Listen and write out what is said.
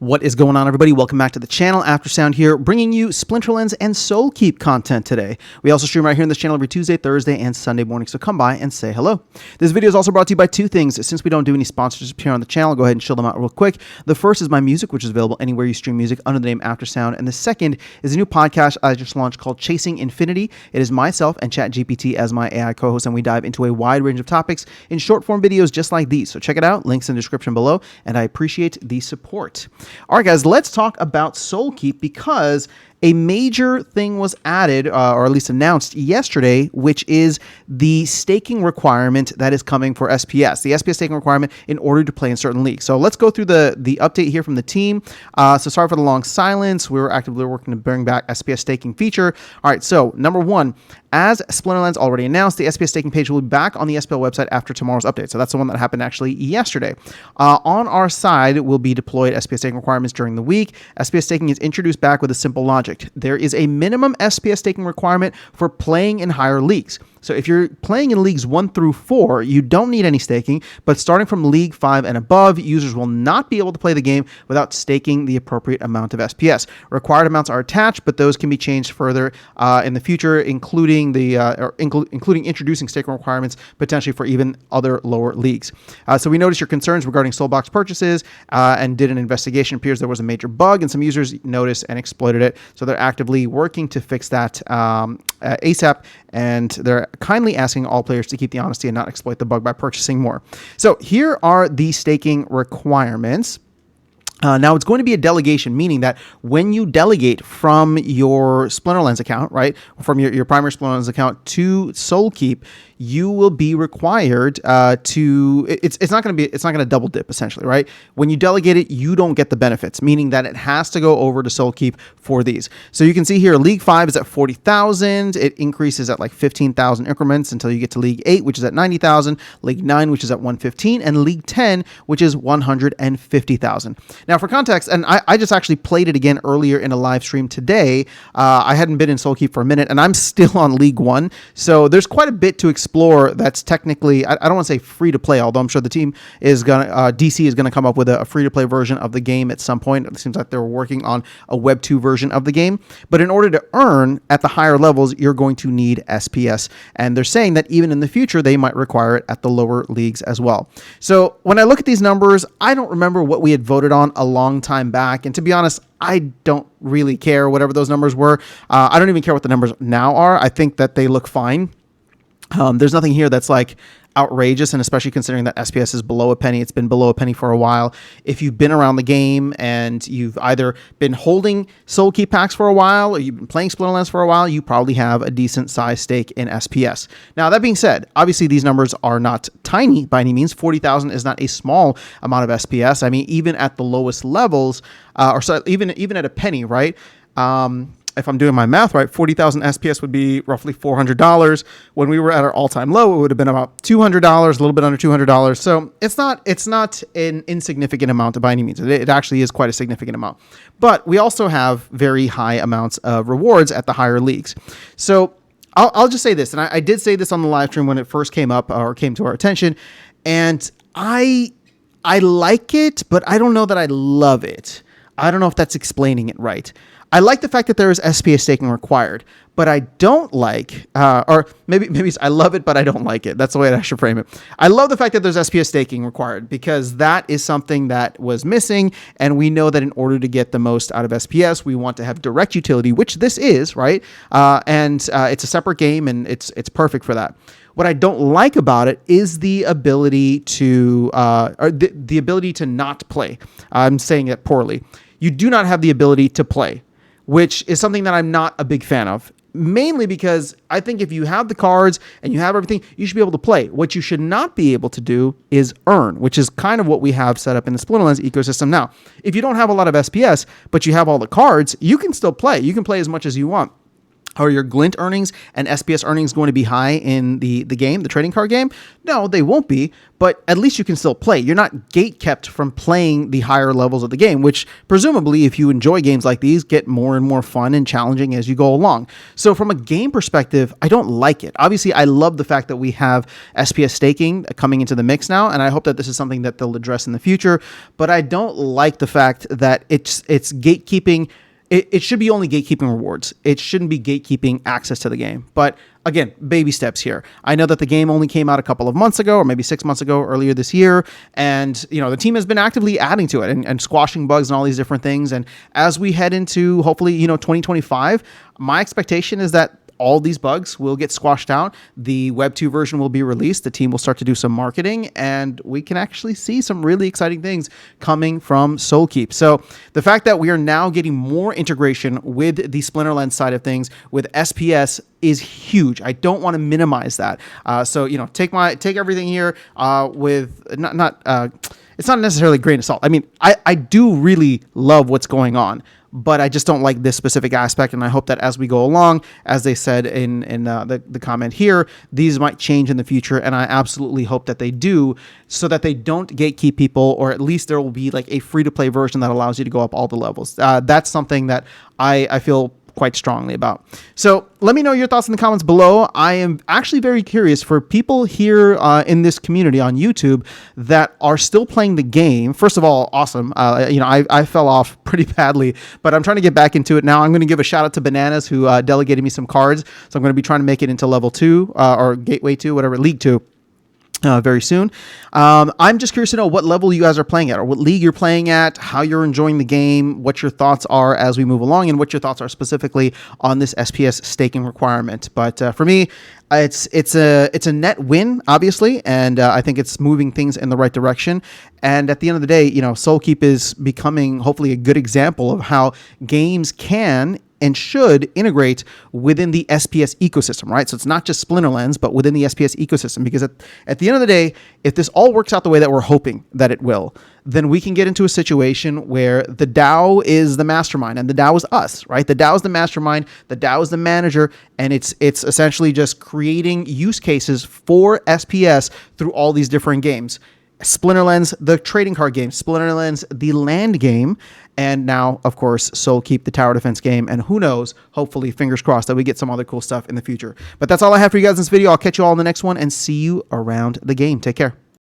What is going on, everybody? Welcome back to the channel. Aftersound here, bringing you Splinterlands and Soulkeep content today. We also stream right here on this channel every Tuesday, Thursday, and Sunday morning, so come by and say hello. This video is also brought to you by two things. Since we don't do any sponsorships here on the channel, go ahead and chill them out real quick. The first is my music, which is available anywhere you stream music under the name Aftersound, and the second is a new podcast I just launched called Chasing Infinity. It is myself and ChatGPT as my AI co-host, and we dive into a wide range of topics in short-form videos just like these. So check it out. Links in the description below, and I appreciate the support. All right, guys, let's talk about Soulkeep because a major thing was added, or at least announced yesterday, which is the staking requirement that is coming for SPS, the SPS staking requirement in order to play in certain leagues. So let's go through the update here from the team. So sorry for the long silence. We were actively working to bring back SPS staking feature. All right, so number one, as Splinterlands already announced, the SPS staking page will be back on the SPL website after tomorrow's update. So that's the one that happened actually yesterday. On our side will be deployed SPS staking requirements during the week. SPS staking is introduced back with a simple logic. There is a minimum SPS staking requirement for playing in higher leagues. So if you're playing in leagues 1 through 4, you don't need any staking, but starting from League 5 and above, users will not be able to play the game without staking the appropriate amount of SPS. Required amounts are attached, but those can be changed further in the future, including including introducing staking requirements potentially for even other lower leagues. So we noticed your concerns regarding Soulbox purchases and did an investigation. It appears there was a major bug and some users noticed and exploited it. So they're actively working to fix that ASAP, and they're kindly asking all players to keep the honesty and not exploit the bug by purchasing more. So here are the staking requirements. Now, it's going to be a delegation, meaning that when you delegate from your Splinterlands account, right, from your primary Splinterlands account to Soulkeep, you will be required to. It's not going to double dip essentially, right? When you delegate it, you don't get the benefits, meaning that it has to go over to Soulkeep for these. So you can see here, League 5 is at 40,000. It increases at like 15,000 increments until you get to League 8, which is at 90,000. League 9, which is at 115, and League 10, which is 150,000. Now, for context, and I just actually played it again earlier in a live stream today. I hadn't been in Soulkeep for a minute, and I'm still on League 1. So there's quite a bit to explore that's technically, I don't want to say free to play, although I'm sure the team is going to, DC is going to come up with a free to play version of the game at some point. It seems like they're working on a Web 2 version of the game. But in order to earn at the higher levels, you're going to need SPS. And they're saying that even in the future, they might require it at the lower leagues as well. So when I look at these numbers, I don't remember what we had voted on a long time back. And to be honest, I don't really care whatever those numbers were. I don't even care what the numbers now are. I think that they look fine. There's nothing here that's like outrageous, and especially considering that SPS is below a penny. It's been below a penny for a while. If you've been around the game and you've either been holding Soulkeep packs for a while or you've been playing Splinterlands for a while, you probably have a decent size stake in SPS. Now, that being said, obviously these numbers are not tiny by any means. 40,000 is not a small amount of SPS. I mean, even at the lowest levels, even at a penny, right? If I'm doing my math right, 40,000 SPS would be roughly $400. When we were at our all-time low, it would have been about $200, a little bit under $200. So it's not an insignificant amount by any means. It actually is quite a significant amount. But we also have very high amounts of rewards at the higher leagues. So I'll just say this, and I did say this on the live stream when it first came up or came to our attention, and I like it, but I don't know that I love it. I don't know if that's explaining it right. I like the fact that there is SPS staking required, but I don't like, or maybe I love it, but I don't like it. That's the way I should frame it. I love the fact that there's SPS staking required because that is something that was missing, and we know that in order to get the most out of SPS, we want to have direct utility, which this is, right? And it's a separate game, and it's perfect for that. What I don't like about it is the ability to, or the ability to not play. I'm saying it poorly. You do not have the ability to play, which is something that I'm not a big fan of, mainly because I think if you have the cards and you have everything, you should be able to play. What you should not be able to do is earn, which is kind of what we have set up in the Splinterlands ecosystem now. If you don't have a lot of SPS, but you have all the cards, you can still play. You can play as much as you want. Are your glint earnings and SPS earnings going to be high in the game, the trading card game? No, they won't be, but at least you can still play. You're not gate kept from playing the higher levels of the game, which presumably, if you enjoy games like these, get more and more fun and challenging as you go along. So from a game perspective, I don't like it. Obviously, I love the fact that we have SPS staking coming into the mix now, and I hope that this is something that they'll address in the future, but I don't like the fact that it's gatekeeping. It should be only gatekeeping rewards. It shouldn't be gatekeeping access to the game. But again, baby steps here. I know that the game only came out a couple of months ago, or maybe 6 months ago, earlier this year. And, the team has been actively adding to it and squashing bugs and all these different things. And as we head into, hopefully, 2025, my expectation is that all these bugs will get squashed out. The Web 2 version will be released. The team will start to do some marketing, and we can actually see some really exciting things coming from Soulkeep. So the fact that we are now getting more integration with the Splinterlands side of things with SPS is huge. I don't want to minimize that. So take everything here with it's not necessarily a grain of salt. I mean, I do really love what's going on, but I just don't like this specific aspect, and I hope that as we go along, as they said in the comment here, these might change in the future, and I absolutely hope that they do, so that they don't gatekeep people, or at least there will be like a free-to-play version that allows you to go up all the levels. That's something that I feel quite strongly about. So let me know your thoughts in the comments below. I am actually very curious for people here in this community on YouTube that are still playing the game. First of all, awesome. I fell off pretty badly, but I'm trying to get back into it now. I'm going to give a shout out to Bananas, who delegated me some cards. So I'm going to be trying to make it into level 2 or Gateway 2, whatever, League 2. Very soon. I'm just curious to know what level you guys are playing at, or what league you're playing at, how you're enjoying the game, what your thoughts are as we move along, and what your thoughts are specifically on this SPS staking requirement. But for me, it's a net win, obviously, and I think it's moving things in the right direction. And at the end of the day, Soulkeep is becoming hopefully a good example of how games can and should integrate within the SPS ecosystem, right? So it's not just Splinterlands, but within the SPS ecosystem, because at the end of the day, if this all works out the way that we're hoping that it will, then we can get into a situation where the DAO is the mastermind, and the DAO is us, right? The DAO is the mastermind, the DAO is the manager, and it's essentially just creating use cases for SPS through all these different games. Splinterlands, the trading card game, Splinterlands, the land game, and now, of course, Soulkeep, the tower defense game, and who knows, hopefully, fingers crossed, that we get some other cool stuff in the future. But that's all I have for you guys in this video. I'll catch you all in the next one, and see you around the game. Take care.